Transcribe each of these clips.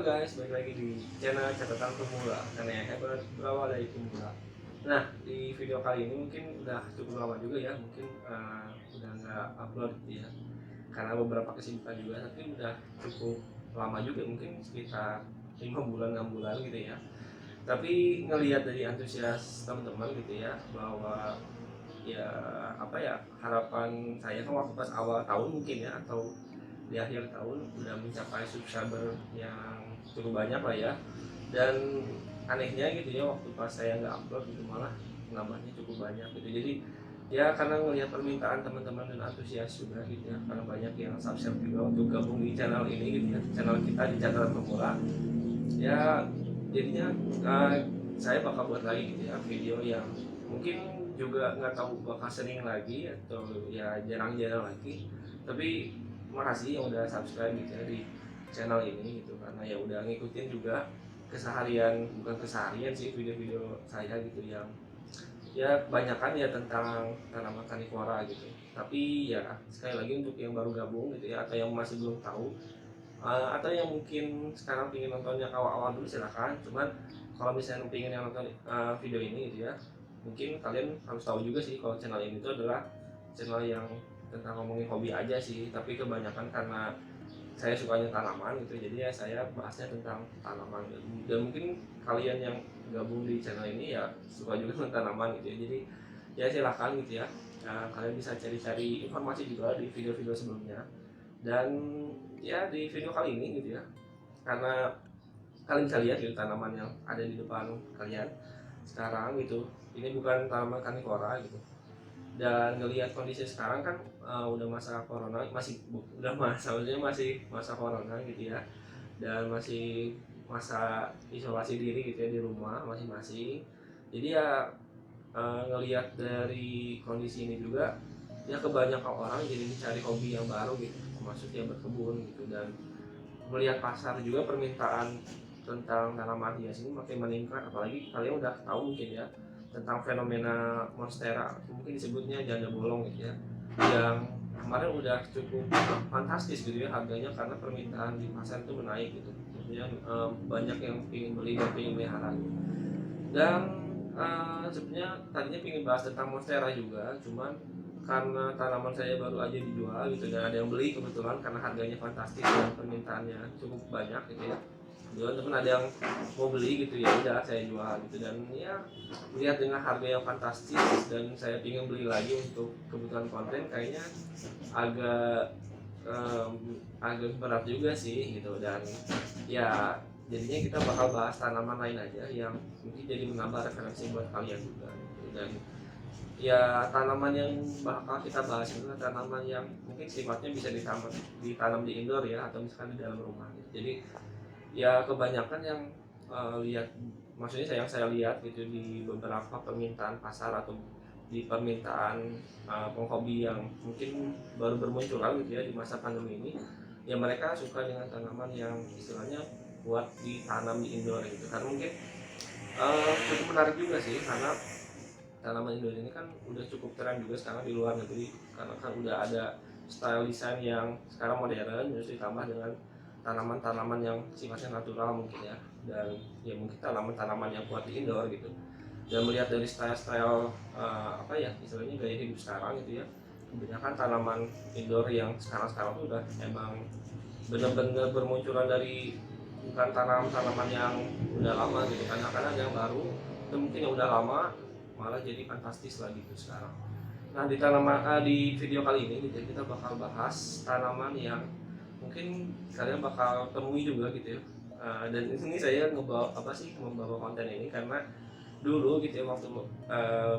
guys, balik lagi di channel catatan pemula karena yang hebat berawal dari pemula. Nah, di video kali ini mungkin udah cukup lama juga ya, mungkin udah nggak upload gitu ya, karena beberapa kesibukan juga, tapi udah cukup lama juga, mungkin sekitar 5 bulan 6 bulan gitu ya. Tapi ngelihat dari antusias teman-teman gitu ya, bahwa ya apa ya, harapan saya kan waktu pas awal tahun mungkin ya, atau di akhir tahun udah mencapai subscriber yang cukup banyak lah ya. Dan anehnya gitu ya, waktu pas saya nggak upload gitu malah nambahnya cukup banyak gitu. Jadi ya karena ngelihat permintaan teman-teman dan antusias juga gitu ya, karena banyak yang subscribe juga untuk gabung di channel ini gitu ya, channel kita di catatan pemula ya. Jadinya saya bakal buat lagi gitu ya video yang mungkin juga nggak tahu bakal sering lagi atau ya jarang-jarang lagi, tapi makasih yang udah subscribe gitu ya di channel ini gitu, karena ya udah ngikutin juga keseharian, bukan keseharian sih, video-video saya gitu yang ya kebanyakan ya tentang tanaman karnivora gitu. Tapi ya sekali lagi untuk yang baru gabung gitu ya, atau yang masih belum tahu, atau yang mungkin sekarang ingin nontonnya awal-awal dulu silakan. Cuman kalau misalnya ingin yang nonton video ini gitu ya, mungkin kalian harus tahu juga sih kalau channel ini itu adalah channel yang tentang ngomongin hobi aja sih, tapi kebanyakan karena saya sukanya tanaman gitu, jadi ya saya bahasnya tentang tanaman gitu. Dan mungkin kalian yang gabung di channel ini ya suka juga tentang tanaman gitu ya, jadi ya silahkan gitu ya. Nah, kalian bisa cari-cari informasi juga di video-video sebelumnya. Dan ya di video kali ini gitu ya, karena kalian bisa lihat gitu tanaman yang ada di depan kalian sekarang gitu, ini bukan tanaman karnivora gitu. Dan ngelihat kondisi sekarang kan udah masa corona, udah masa, maksudnya masih masa corona gitu ya, dan masih masa isolasi diri gitu ya di rumah masing-masing. Jadi ya ngelihat dari kondisi ini juga ya, kebanyakan orang jadi mencari hobi yang baru gitu, maksudnya berkebun gitu. Dan melihat pasar juga, permintaan tentang tanaman hias ini makin meningkat, apalagi kalian udah tahu mungkin ya tentang fenomena monstera, mungkin disebutnya janda bolong gitu ya, yang kemarin udah cukup fantastis gitu ya harganya, karena permintaan di pasar itu menaik gitu. Maksudnya banyak yang ingin beli dan ingin melihara gitu. Dan sebenarnya tadinya ingin bahas tentang monstera juga, cuman karena tanaman saya baru aja dijual gitu dan ada yang beli kebetulan karena harganya fantastis dan permintaannya cukup banyak gitu ya. Kebetulan teman ada yang mau beli gitu, ya udah saya jual gitu. Dan ya lihat dengan harga yang fantastis dan saya ingin beli lagi untuk kebutuhan konten, kayaknya agak agak berat juga sih gitu. Dan ya jadinya kita bakal bahas tanaman lain aja yang mungkin jadi menambah referensi buat kalian juga gitu. Dan ya tanaman yang bakal kita bahas itu adalah tanaman yang mungkin sifatnya bisa ditanam di indoor ya, atau misalkan di dalam rumah gitu. Jadi ya kebanyakan yang lihat, maksudnya saya lihat gitu di beberapa permintaan pasar atau di permintaan penghobi yang mungkin baru bermunculan gitu ya di masa pandemi ini, ya mereka suka dengan tanaman yang istilahnya buat ditanam di indoor gitu. Karena mungkin cukup menarik juga sih, karena tanaman indoor ini kan udah cukup tren juga sekarang di luar negeri, karena kan udah ada style desain yang sekarang modern, terus ditambah dengan tanaman-tanaman yang sifatnya natural mungkin ya. Dan ya mungkin tanaman-tanaman yang buat di indoor gitu. Dan melihat dari style-style apa ya istilahnya, gaya hidup sekarang gitu ya, kebanyakan tanaman indoor yang sekarang-sekarang tuh udah emang bener-bener bermunculan dari, bukan tanaman yang udah lama gitu, karena kadang yang baru itu mungkin yang udah lama malah jadi fantastis lagi gitu sekarang. Nah di video kali ini gitu ya, kita bakal bahas tanaman yang mungkin kalian bakal temui juga gitu ya. Dan ini saya membawa konten ini karena dulu gitu ya, waktu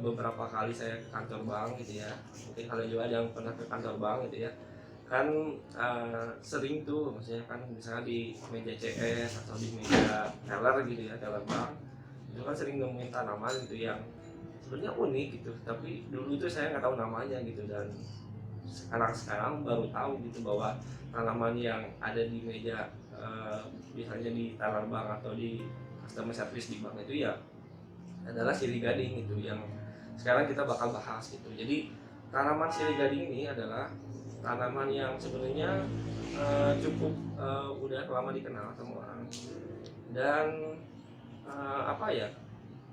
beberapa kali saya ke kantor bank gitu ya, mungkin kalian juga ada yang pernah ke kantor bank gitu ya kan. Sering tuh, maksudnya kan misalnya di meja CS atau di meja teller gitu ya, teller bank itu kan sering nemuin tanaman gitu yang sebenarnya unik gitu, tapi dulu itu saya nggak tahu namanya gitu. Dan sekarang baru tahu gitu bahwa tanaman yang ada di meja misalnya di teller bank atau di customer service di bank itu ya adalah sirih gading gitu, yang sekarang kita bakal bahas gitu. Jadi tanaman sirih gading ini adalah tanaman yang sebenarnya cukup udah lama dikenal sama orang. Dan apa ya,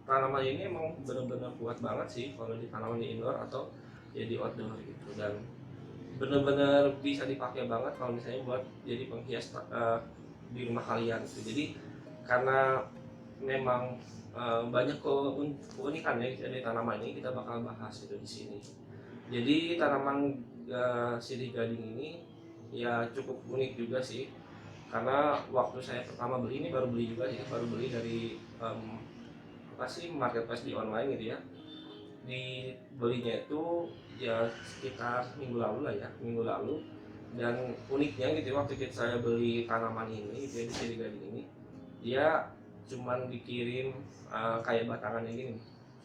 tanaman ini emang benar-benar kuat banget sih kalau ditanam di indoor atau ya di outdoor gitu, dan benar-benar bisa dipakai banget kalau misalnya buat jadi penghias di rumah kalian gitu. Jadi karena memang banyak keunikannya gitu dari tanaman ini, kita bakal bahas itu di sini. Jadi tanaman sirih gading ini ya cukup unik juga sih, karena waktu saya pertama beli ini, baru beli juga sih, baru beli dari apa sih, marketplace di online gitu ya. Dibelinya itu ya sekitar minggu lalu lah ya, minggu lalu. Dan uniknya gitu waktu saya beli tanaman ini gitu ya, di sirih gading ini, dia cuman dikirim kayak batangannya gini,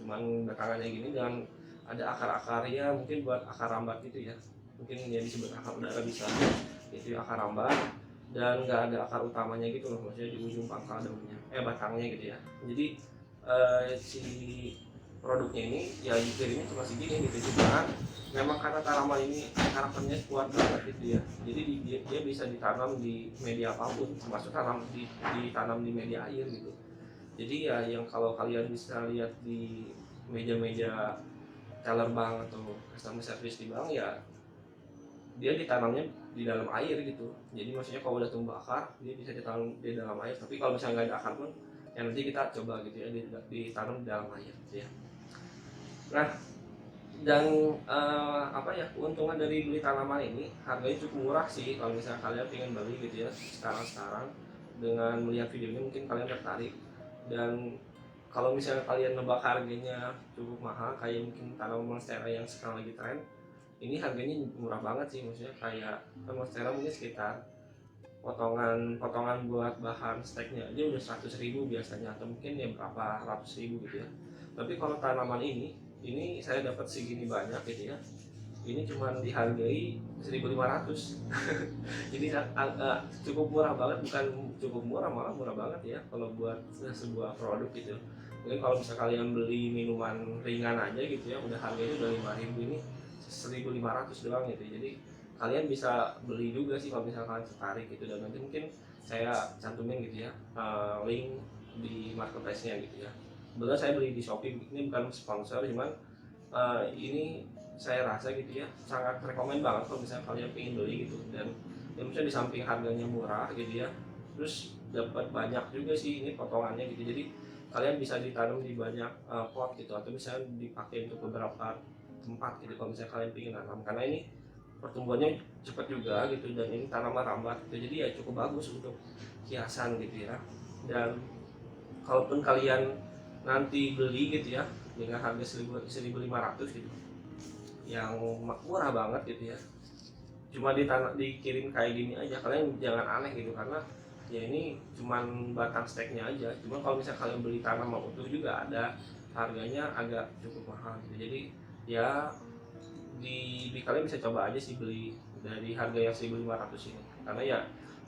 cuman batangannya gini, dan ada akar-akarnya mungkin buat akar rambat gitu ya, mungkin ya disebut akar udara bisa, itu akar rambat. Dan nggak ada akar utamanya gitu loh, maksudnya di ujung pangkal daunnya, batangnya gitu ya. Jadi si produknya ini ya dikirimnya cuma segini gitu, cuma memang karena tanaman ini karakternya kuat banget gitu ya, jadi dia bisa ditanam di media apapun, termasuk ditanam di media air gitu. Jadi ya yang kalau kalian bisa lihat di meja-meja teller bank atau customer service di bank, ya dia ditanamnya di dalam air gitu. Jadi maksudnya kalau udah tumbuh akar, dia bisa ditanam di dalam air. Tapi kalau misalnya nggak ada akar pun, ya nanti kita coba gitu ya, ditanam di dalam air gitu ya. Nah, dan apa ya, keuntungan dari beli tanaman ini, harganya cukup murah sih kalau misalnya kalian pengen beli gitu ya sekarang. Dengan melihat video ini mungkin kalian tertarik. Dan kalau misalnya kalian nebak harganya cukup mahal, kayak mungkin tanaman monstera yang sekarang lagi tren, ini harganya murah banget sih. Maksudnya kayak monstera mungkin sekitar potongan buat bahan steaknya aja udah 100.000 biasanya, atau mungkin ya berapa ratus ribu gitu ya. Tapi kalau tanaman ini saya dapat segini banyak gitu ya, ini cuma dihargai 1.500. Jadi cukup murah banget, bukan cukup murah, malah murah banget ya kalau buat sebuah produk gitu. Mungkin kalau misalnya kalian beli minuman ringan aja gitu ya, udah harganya udah 5.000, ini 1.500 doang gitu. Jadi kalian bisa beli juga sih kalau misalnya kalian tertarik gitu. Dan nanti mungkin saya cantumin gitu ya link di marketplace-nya gitu ya. Kebetulan saya beli di Shopee, ini bukan sponsor, cuman ini saya rasa gitu ya sangat rekomend banget kalau misalnya kalian pengen beli gitu. Dan ya misalnya di samping harganya murah gitu ya, terus dapat banyak juga sih ini potongannya gitu. Jadi kalian bisa ditanam di banyak pot gitu, atau misalnya dipakai untuk beberapa tempat gitu kalau misalnya kalian pengen tanam, karena ini pertumbuhannya cepat juga gitu, dan ini tanaman rambat gitu. Jadi ya cukup bagus untuk hiasan gitu ya. Dan kalaupun kalian nanti beli gitu ya dengan harga 1.500 gitu, yang murah banget gitu ya, cuma dikirim kayak gini aja, kalian jangan aneh gitu, karena ya ini cuman batang steaknya aja. Cuma kalau misalnya kalian beli tanaman utuh juga ada, harganya agak cukup mahal gitu. Jadi ya kalian bisa coba aja sih beli dari harga yang 1.500 ini, karena ya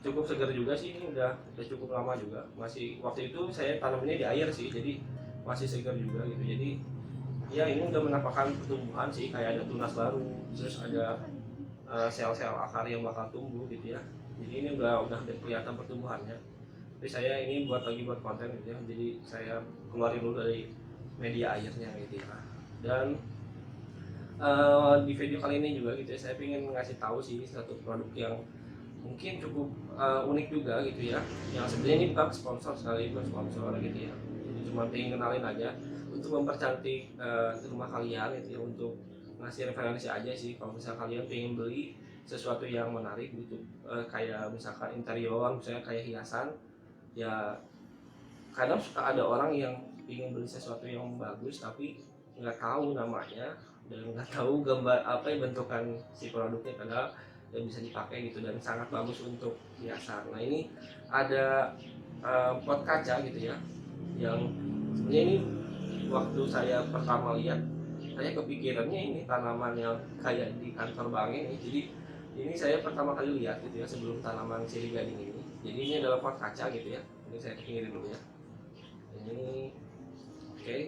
cukup segar juga sih. Ini udah cukup lama juga, masih waktu itu saya tanamnya di air sih, jadi masih segar juga gitu. Jadi ya ini udah menampakkan pertumbuhan sih, kayak ada tunas baru, terus ada sel-sel akar yang bakal tumbuh gitu ya. Jadi ini udah kelihatan pertumbuhannya. Tapi saya ini buat konten gitu ya, jadi saya keluarin dulu dari media airnya gitu ya. Dan di video kali ini juga gitu ya, saya ingin ngasih tahu sih satu produk yang mungkin cukup unik juga gitu ya, yang sebenarnya ini bukan sponsor, sekali bukan sponsor gitu ya, jadi cuma pengen kenalin aja untuk mempercantik rumah kalian gitu ya, untuk ngasih referensi aja sih kalau misalnya kalian pengen beli sesuatu yang menarik gitu, kayak misalkan interior, misalnya kayak hiasan ya. Kadang suka ada orang yang ingin beli sesuatu yang bagus tapi nggak tahu namanya dan nggak tahu gambar apa yang bentukan si produknya, padahal yang bisa dipakai gitu dan sangat bagus untuk hiasan. Nah ini ada pot kaca gitu ya, yang sebenarnya ini waktu saya pertama lihat, saya kepikirannya ini tanaman yang kayak di kantor bank ini. Jadi ini saya pertama kali lihat gitu ya sebelum tanaman sirih gading ini. Jadi ini adalah pot kaca gitu ya. Ini saya pinggirin dulu ya. Ini oke.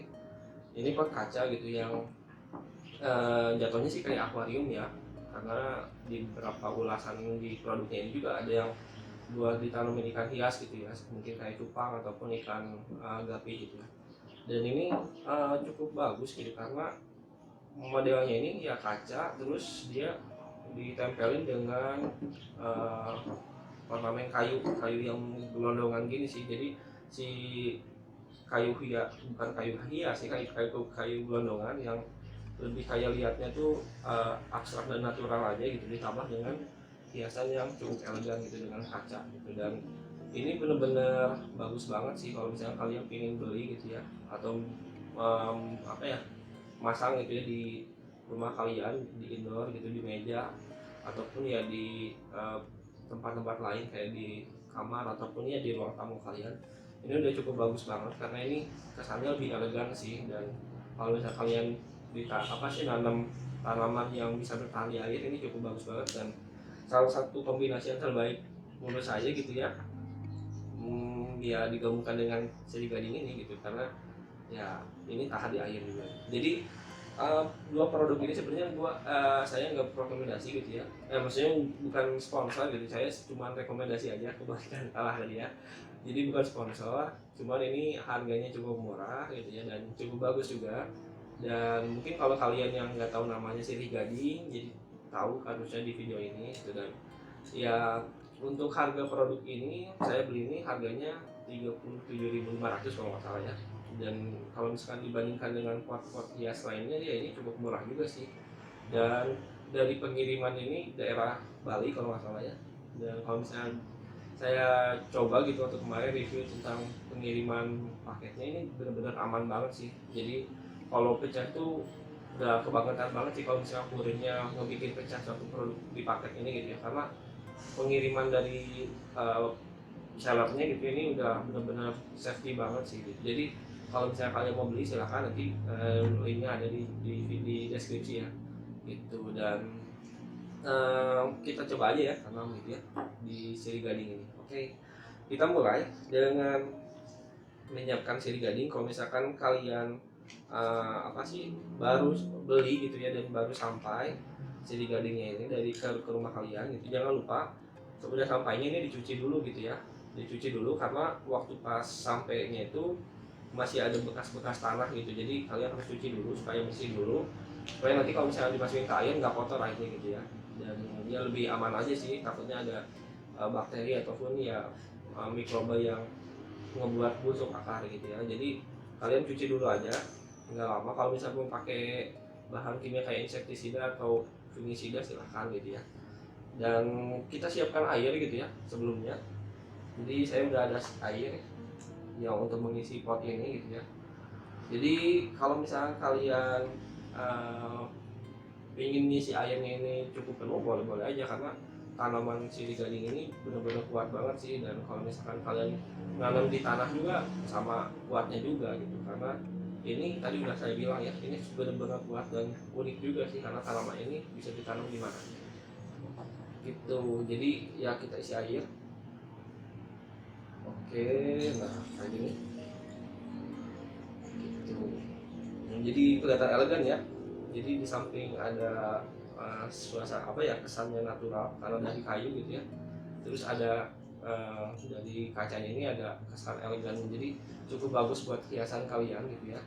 Ini pot kaca gitu yang jatuhnya sih kayak akuarium ya, karena di beberapa ulasan di produknya ini juga ada yang buat ditanamin ikan hias gitu ya, mungkin kayak cupang ataupun ikan gapi gitu ya. Dan ini cukup bagus gitu karena modelnya ini ya kaca, terus dia ditempelin dengan ornamen kayu yang gelondongan gini sih. Jadi si kayu hias, bukan kayu hias sih, kayu gelondongan yang lebih kayak lihatnya tuh abstrak dan natural aja gitu, ditambah dengan hiasan yang cukup elegan gitu dengan kaca gitu. Dan ini bener-bener bagus banget sih kalau misalnya kalian pengen beli gitu ya, atau apa ya, masang gitu ya di rumah kalian, di indoor gitu, di meja ataupun ya di tempat-tempat lain kayak di kamar ataupun ya di ruang tamu kalian. Ini udah cukup bagus banget karena ini kesannya lebih elegan sih. Dan kalau misalnya kalian nanam tanaman yang bisa bertahan di air, ini cukup bagus banget dan salah satu kombinasi yang terbaik menurut saya gitu ya. Ya digabungkan dengan seri gading ini gitu, karena ya ini tahan di air juga. Jadi dua produk ini sebenarnya saya nggak rekomendasi gitu ya, maksudnya bukan sponsor gitu, saya cuma rekomendasi aja, kebalikan kalah tadi ya. Jadi bukan sponsor, cuman ini harganya cukup murah gitu ya, dan cukup bagus juga. Dan mungkin kalau kalian yang nggak tahu namanya sirih gading, jadi tahu harusnya di video ini gitu. Dan ya untuk harga produk ini, saya beli ini harganya 37.500 kalau nggak salah ya. Dan kalau misalkan dibandingkan dengan pot-pot hias lainnya, ya ini cukup murah juga sih. Dan dari pengiriman ini daerah Bali kalau nggak salah ya. Dan kalau misalnya saya coba gitu waktu kemarin review tentang pengiriman paketnya, ini benar-benar aman banget sih. Jadi kalau pecah tuh udah kebangetan banget sih kalau misalnya kurirnya ngebikin pecah suatu produk di paket ini gitu ya, karena pengiriman dari sellernya gitu ini udah benar-benar safety banget sih gitu. Jadi kalau misalnya kalian mau beli silahkan, nanti linknya ada di deskripsi ya gitu. Dan kita coba aja ya tanam gitu ya di siri gading ini. Oke, kita mulai dengan menyiapkan siri gading. Kalau misalkan kalian baru beli gitu ya, dan baru sampai siri gadingnya ini dari ke rumah kalian gitu, jangan lupa sudah sampainya ini dicuci dulu gitu ya, dicuci dulu karena waktu pas sampainya itu masih ada bekas-bekas tanah gitu. Jadi kalian harus cuci dulu supaya bersih dulu, supaya nanti kalau misalnya dimasukin ke air nggak kotor airnya gitu ya. Dan dia lebih aman aja sih, takutnya ada bakteri ataupun ya mikroba yang ngebuat busuk akar gitu ya. Jadi kalian cuci dulu aja, nggak lama. Kalau misalnya mau pakai bahan kimia kayak insektisida atau fungisida silahkan gitu ya. Dan kita siapkan air gitu ya sebelumnya. Jadi saya udah ada air yang untuk mengisi pot ini gitu ya. Jadi kalau misalnya kalian ingin ngisi airnya ini cukup penuh, boleh-boleh aja, karena tanaman sirih gading ini benar-benar kuat banget sih. Dan kalau misalkan kalian nanam di tanah juga sama kuatnya juga gitu, karena ini tadi udah saya bilang ya, ini benar-benar kuat dan unik juga sih, karena tanaman ini bisa ditanam di mana gitu. Jadi ya kita isi air. Oke, nah kayak gini gitu. Jadi kelihatan elegan ya. Jadi di samping ada suasana kesannya natural karena dari kayu gitu ya, terus ada dari kacanya ini ada kesan elegan. Jadi cukup bagus buat hiasan kalian gitu ya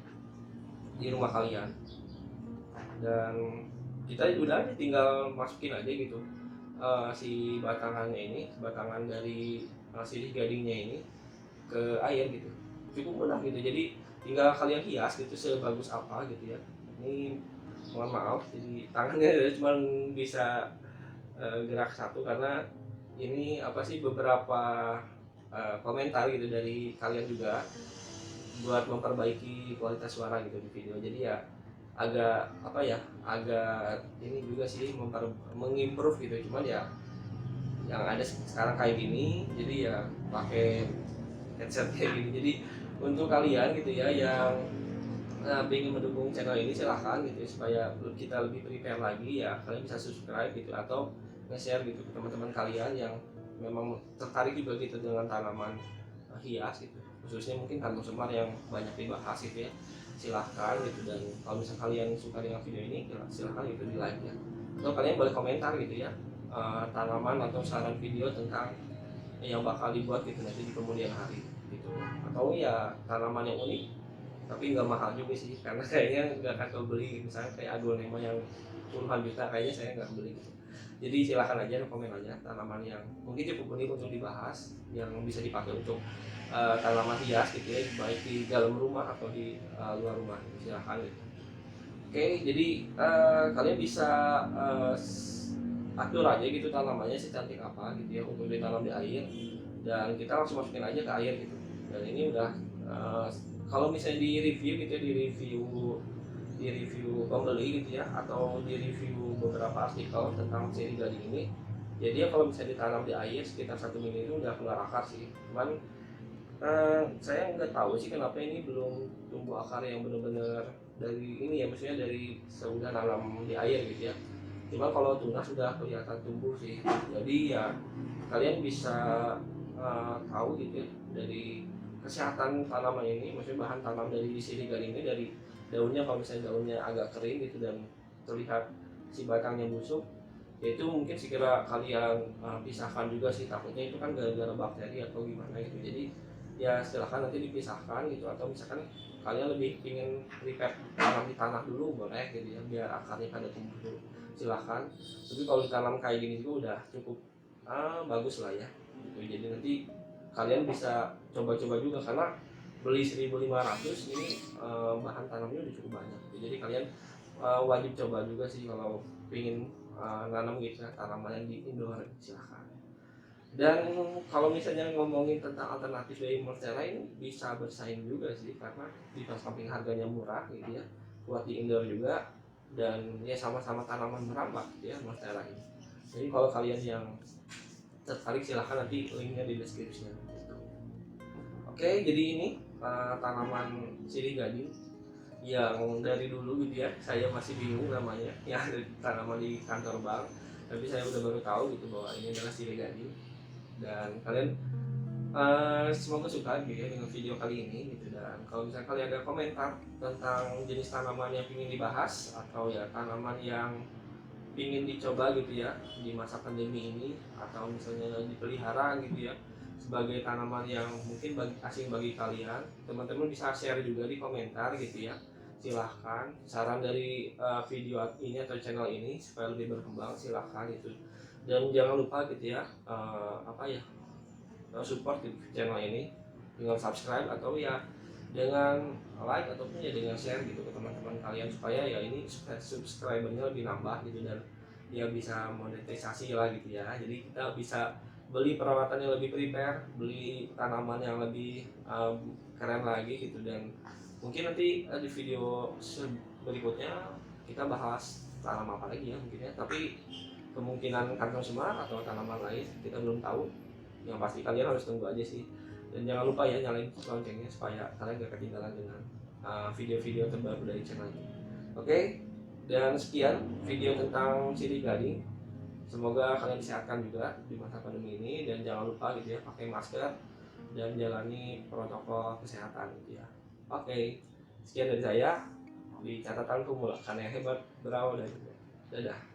di rumah kalian. Dan kita udah tinggal masukin aja gitu si batangan dari sirih gadingnya ini ke air gitu, cukup mudah gitu. Jadi tinggal kalian hias gitu sebagus apa gitu ya. Ini mohon maaf, jadi tangannya cuma bisa gerak satu, karena ini beberapa komentar gitu dari kalian juga buat memperbaiki kualitas suara gitu di video. Jadi ya agak ini juga sih mengimprove gitu. Cuman ya yang ada sekarang kayak gini, jadi ya pakai headset kayak gini. Jadi untuk kalian gitu ya yang ingin mendukung channel ini silahkan gitu ya, supaya kita lebih prepare lagi ya, kalian bisa subscribe gitu atau nge-share gitu ke teman-teman kalian yang memang tertarik juga gitu dengan tanaman hias gitu, khususnya mungkin kantong semar yang banyak dibahas gitu ya. Silahkan gitu. Dan kalau misalnya kalian suka dengan video ini silahkan gitu di like ya. atau kalian boleh komentar gitu ya, tanaman atau saran video tentang yang bakal dibuat gitu nanti di kemudian hari gitu, atau ya tanaman yang unik tapi nggak mahal juga sih karena kayaknya nggak akan kebeli, misalnya kayak aglonema yang puluhan juta kayaknya saya nggak beli gitu. Jadi silakan aja komen aja tanaman yang mungkin cukup unik untuk dibahas yang bisa dipakai untuk tanaman hias gitu ya, baik di dalam rumah atau di luar rumah, silakan gitu. Oke, jadi kalian bisa uh, atur aja gitu tanamannya secantik apa gitu ya untuk ditanam di air, dan kita langsung masukin aja ke air gitu. Dan ini udah uh, kalau misalnya di review gitu ya, di review pembeli gitu ya, atau di review beberapa artikel tentang siri gading ini, jadi ya kalau misalnya ditanam di air sekitar 1 minggu itu udah keluar akar sih. Cuman saya nggak tahu sih kenapa ini belum tumbuh akar yang benar-benar dari ini ya, maksudnya dari sudah nanam di air gitu ya. Cuma kalau tunas sudah kelihatan tumbuh sih. Jadi ya kalian bisa tahu gitu ya dari kesehatan tanaman ini, maksudnya bahan tanam dari siligan ini, dari daunnya. Kalau misalnya daunnya agak kering gitu dan terlihat si batangnya busuk, ya itu mungkin sekira kalian pisahkan juga sih, takutnya itu kan gara-gara bakteri atau gimana gitu. Jadi ya silahkan nanti dipisahkan gitu, atau misalkan kalian lebih ingin prepare tanam di tanah dulu boleh gitu ya, biar akarnya pada tumbuh dulu, silahkan. Tapi kalau ditanam kayak gini juga udah cukup bagus lah ya gitu. Jadi nanti kalian bisa coba-coba juga, karena beli 1.500 ini bahan tanamnya udah cukup banyak. Jadi kalian wajib coba juga sih kalau ingin nanam gitu ya, tanaman yang di indoor, silahkan. Dan kalau misalnya ngomongin tentang alternatif dari monstera ini, bisa bersaing juga sih, karena di samping harganya murah gitu ya, buat di indoor juga, dan ya sama-sama tanaman merambah gitu ya monstera ini. Jadi kalau kalian yang tertarik silahkan, nanti linknya di deskripsi gitu. Oke, jadi ini tanaman sirih gading yang dari dulu gitu ya saya masih bingung namanya, yang ada tanaman di kantor bank, tapi saya udah baru tahu gitu bahwa ini adalah sirih gading. Dan kalian semoga suka gitu ya dengan video kali ini gitu. Dan kalau misalnya kalian ada komentar tentang jenis tanaman yang ingin dibahas, atau ya tanaman yang ingin dicoba gitu ya di masa pandemi ini, atau misalnya dipelihara gitu ya sebagai tanaman yang mungkin asing bagi kalian, teman-teman bisa share juga di komentar gitu ya. Silahkan saran dari video ini atau channel ini supaya lebih berkembang, silahkan itu. Dan jangan lupa gitu ya, support di channel ini dengan subscribe, atau ya dengan like, ataupun ya dengan share gitu ke teman-teman kalian, supaya ya ini subscribernya lebih nambah gitu, dan ya bisa monetisasi lah gitu ya. Jadi kita bisa beli perawatan yang lebih prepare, beli tanaman yang lebih keren lagi gitu. Dan mungkin nanti di video berikutnya kita bahas tanam apa lagi ya mungkin ya, tapi kemungkinan kantong semar atau tanaman lain kita belum tahu. Yang pasti kalian harus tunggu aja sih, dan jangan lupa ya nyalain loncengnya supaya kalian gak ketinggalan dengan video-video terbaru dari channel ini. Oke, dan sekian video tentang sirih gading. Semoga kalian disehatkan juga di masa pandemi ini, dan jangan lupa gitu ya pakai masker dan jalani protokol kesehatan gitu ya. Oke, sekian dari saya di catatan pemula, karena yang hebat berawal dari dadah.